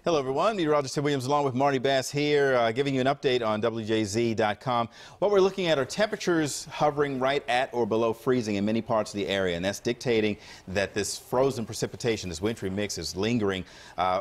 Hello, everyone. Meteorologist Tim Williams along with Marty Bass here, giving you an update on WJZ.com. What we're looking at are temperatures hovering right at or below freezing in many parts of the area, and that's dictating that this frozen precipitation, this wintry mix, is lingering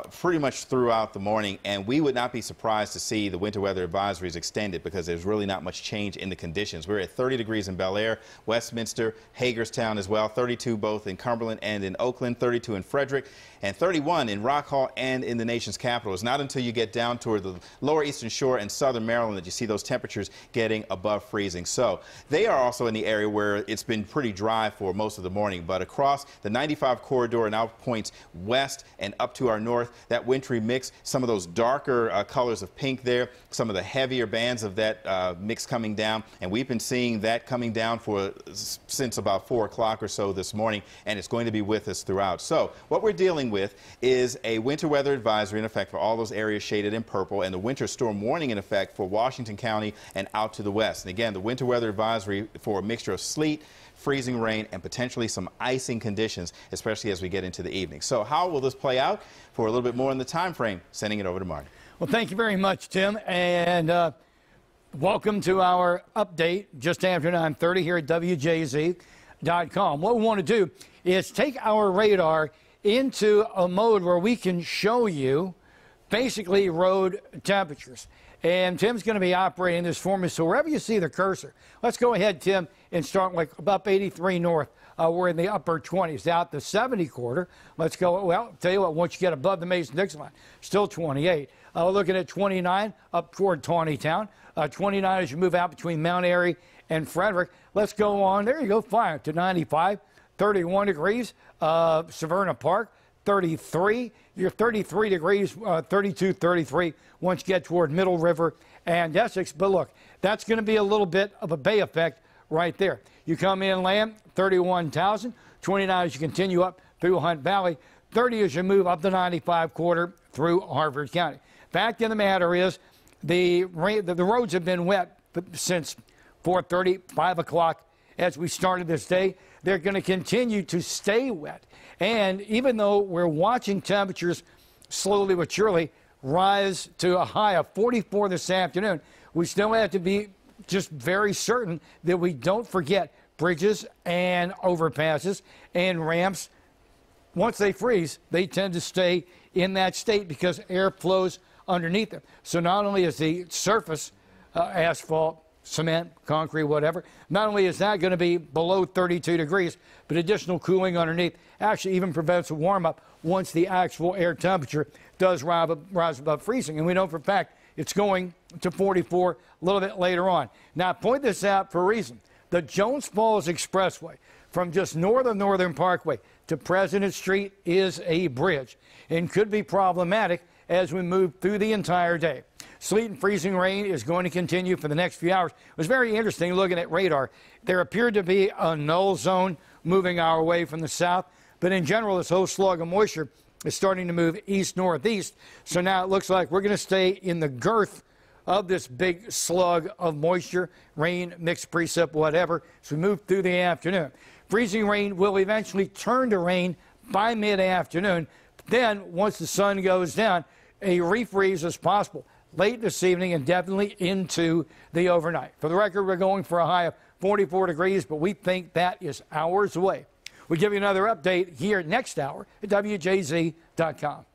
pretty much throughout the morning. And we would not be surprised to see the winter weather advisories extended because there's really not much change in the conditions. We're at 30 degrees in Bel Air, Westminster, Hagerstown as well, 32 both in Cumberland and in Oakland, 32 in Frederick, and 31 in Rock Hall and in the nation's capital. It's not until you get down toward the lower eastern shore and southern Maryland that you see those temperatures getting above freezing. So they are also in the area where it's been pretty dry for most of the morning, but across the 95 corridor and out points west and up to our north, that wintry mix, some of those darker colors of pink there, some of the heavier bands of that mix coming down, and we've been seeing that coming down since about 4 o'clock or so this morning, and it's going to be with us throughout. So what we're dealing with is a winter weather advisory in effect for all those areas shaded in purple, and the winter storm warning in effect for Washington County and out to the west. And again, the winter weather advisory for a mixture of sleet, freezing rain, and potentially some icing conditions, especially as we get into the evening. So how will this play out? For a little bit more in the time frame, sending it over to Marty. Well, thank you very much, Tim, and welcome to our update just after 9:30 here at WJZ.com. What we want to do is take our radar into a mode where we can show you basically road temperatures. And Tim's going to be operating this for me. So wherever you see the cursor, let's go ahead, Tim, and start like about 83 north. We're in the upper 20s. Out the 70 quarter, let's go. Well, tell you what, once you get above the Mason-Dixon line, still 28. Looking at 29 up toward Taneytown. 29 as you move out between Mount Airy and Frederick. Let's go on. There you go, fine, to 95. 31 degrees, Severna Park, 33. You're 33 degrees, 32, 33 once you get toward Middle River and Essex. But look, that's going to be a little bit of a bay effect right there. You come inland, 31,000, 29 as you continue up through Hunt Valley, 30 as you move up the 95 quarter through Harford County. Fact of the matter is the roads have been wet since 4:30, 5 o'clock as we started this day. They're going to continue to stay wet. And even though we're watching temperatures slowly but surely rise to a high of 44 this afternoon, we still have to be just very certain that we don't forget bridges and overpasses and ramps. Once they freeze, they tend to stay in that state because air flows underneath them. So not only is the surface asphalt, cement, concrete, whatever, not only is that going to be below 32 degrees, but additional cooling underneath actually even prevents a warm-up once the actual air temperature does rise above freezing. And we know for a fact it's going to 44 a little bit later on. Now, I point this out for a reason. The Jones Falls Expressway from just north of Northern Parkway to President Street is a bridge and could be problematic as we move through the entire day. Sleet and freezing rain is going to continue for the next few hours. It was very interesting looking at radar. There appeared to be a null zone moving our way from the south, but in general, this whole slug of moisture is starting to move east-northeast. So now it looks like we're going to stay in the girth of this big slug of moisture, rain, mixed precip, whatever, as we move through the afternoon. Freezing rain will eventually turn to rain by mid-afternoon. Then, once the sun goes down, a refreeze is possible late this evening and definitely into the overnight. For the record, we're going for a high of 44 degrees, but we think that is hours away. We'll give you another update here next hour at WJZ.com.